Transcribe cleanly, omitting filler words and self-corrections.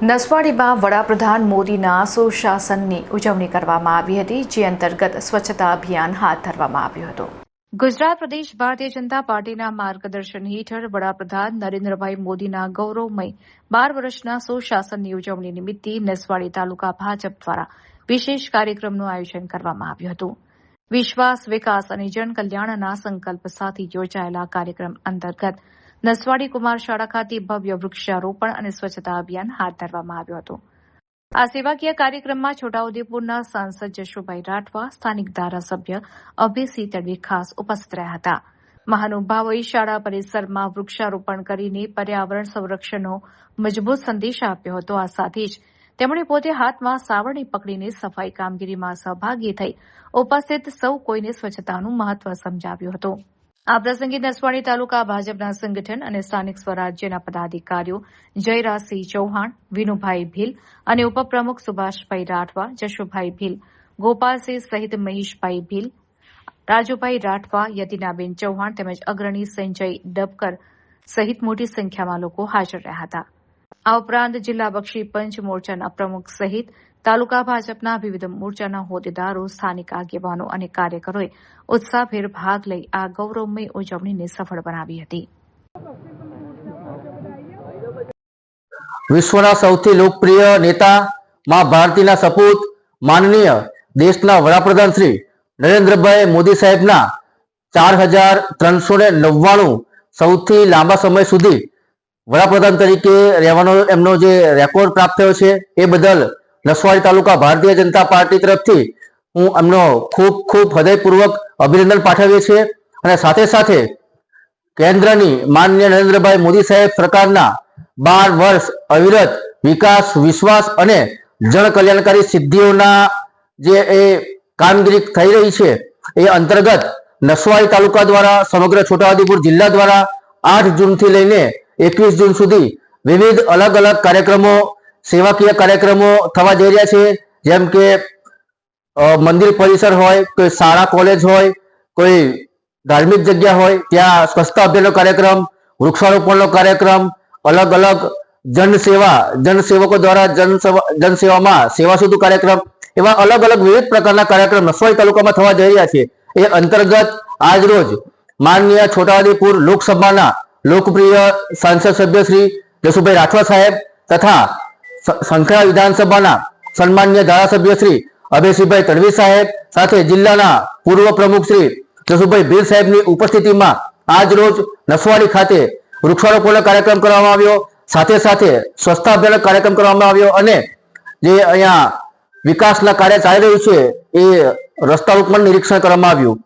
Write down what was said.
નસવાડીમાં વડાપ્રધાન મોદીના સુશાસનની ઉજવણી કરવામાં આવી હતી, જે અંતર્ગત સ્વચ્છતા અભિયાન હાથ ધરવામાં આવ્યું હતું। ગુજરાત પ્રદેશ ભારતીય જનતા પાર્ટીના માર્ગદર્શન હેઠળ વડાપ્રધાન નરેન્દ્રભાઈ મોદીના ગૌરવમય 12 વર્ષના સુશાસનની ઉજવણી નિમિત્તે નસવાડી તાલુકા ભાજપ દ્વારા વિશેષ કાર્યક્રમનું આયોજન કરવામાં આવ્યું હતું। વિશ્વાસ, વિકાસ અને જનકલ્યાણના સંકલ્પ સાથે યોજાયેલા કાર્યક્રમ અંતર્ગત નસવાડી કુમાર શાળા ખાતે ભવ્ય વૃક્ષારોપણ અને સ્વચ્છતા અભિયાન હાથ ધરવામાં આવ્યું હતું। આ સેવાકીય કાર્યક્રમમાં છોટાઉદેપુરના સાંસદ જશુભાઈ રાઠવા, સ્થાનિક ધારાસભ્ય અભયસિંહ તડવી ખાસ ઉપસ્થિત રહ્યા હતા। મહાનુભાવોએ શાળા પરિસરમાં વૃક્ષારોપણ કરીને પર્યાવરણ સંરક્ષણનો મજબૂત સંદેશ આપ્યો હતો। આ સાથે જ તેમણે પોતે હાથમાં સાવરણી પકડીને સફાઈ કામગીરીમાં સહભાગી થઈ ઉપસ્થિત સૌ કોઈને સ્વચ્છતાનું મહત્વ સમજાવ્યું હતું। આ પ્રસંગે નસવાડી તાલુકા ભાજપના સંગઠન અને સ્થાનિક સ્વરાજ્યના પદાધિકારીઓ જયરાજસિંહ ચૌહાણ, વિનુભાઈ ભીલ અને ઉપપ્રમુખ સુભાષભાઈ રાઠવા, જશુભાઈ ભીલ, ગોપાલસિંહ સહિત મહેશભાઈ ભીલ, રાજુભાઈ રાઠવા, યતિનાબેન ચૌહાણ તેમજ અગ્રણી સંજય ડબકર સહિત મોટી સંખ્યામાં લોકો હાજર રહ્યા હતા। આ ઉપરાંત જિલ્લા બક્ષી પંચ મોરચાના પ્રમુખ સહિત તાલુકા ભાજપના વિવિધ મોરચાના હોદ્દેદારો, સ્થાનિક આગેવાનો અને કાર્યકરોએ ઉત્સાહભેર ભાગ લઈ આ ગૌરવમય ઉજવણીને સફળ બનાવી હતી। વિશ્વના સૌથી લોકપ્રિય નેતા મા ભારતીના સપૂત માનનીય દેશના વડાપ્રધાન શ્રી નરેન્દ્રભાઈ મોદી સાહેબના 4399 સૌથી લાંબા સમય સુધી વડાપ્રધાન તરીકે રહેવાનો એમનો જે રેકોર્ડ પ્રાપ્ત થયો છે એ બદલ નસવાડી તાલુકા ભારતીય જનતા પાર્ટી તરફથી હું એમનો ખૂબ ખૂબ હૃદયપૂર્વક અભિનંદન પાઠવીએ છીએ અને સાથે સાથે કેન્દ્રની માનનીય નરેન્દ્રભાઈ મોદી સાહેબ સરકારના 12 વર્ષ અવિરત વિકાસ, વિશ્વાસ અને જનકલ્યાણકારી સિદ્ધિઓના જે એ કામગીરી થઈ રહી છે એ અંતર્ગત નસવાડી તાલુકા દ્વારા સમગ્ર છોટાઉદેપુર જિલ્લા દ્વારા 8 જૂનથી લઈને 21 જૂન સુધી વિવિધ અલગ અલગ કાર્યક્રમો, સેવાકીય કાર્યક્રમો થવા જઈ રહ્યા છે। જેમ કે મંદિર પરિસર હોય, કોઈ શાળા કોલેજ હોય, કોઈ ધાર્મિક જગ્યા હોય ત્યાં સ્વચ્છતા અભિયાનનો કાર્યક્રમ, વૃક્ષારોપણનો કાર્યક્રમ, અલગ અલગ જનસેવકો દ્વારા જનસેવામાં સેવા સેતુ કાર્યક્રમ, એવા અલગ અલગ વિવિધ પ્રકારના કાર્યક્રમ નસવાડી તાલુકામાં થવા જઈ રહ્યા છે। એ અંતર્ગત આજ રોજ માનનીય છોટાઉદેપુર લોકસભાના લોકપ્રિય સાંસદ સભ્ય શ્રી જશુભાઈ રાઠવા સાહેબ તથા સંખેડા વિધાનસભાના સન્માનીય ધારાસભ્ય શ્રી અભયસિંહભાઈ તડવી સાહેબ સાથે જિલ્લાના પૂર્વ પ્રમુખ શ્રી જશુભાઈ ભીલ સાહેબની ઉપસ્થિતિમાં આજ રોજ નસવાડી ખાતે વૃક્ષારોપણનો કાર્યક્રમ કરવામાં આવ્યો। સાથે સાથે સ્વચ્છતા અભિયાનનો કાર્યક્રમ કરવામાં આવ્યો અને જે અહીંયા વિકાસના કાર્ય ચાલી રહ્યું છે એ રસ્તાનું પણ નિરીક્ષણ કરવામાં આવ્યું।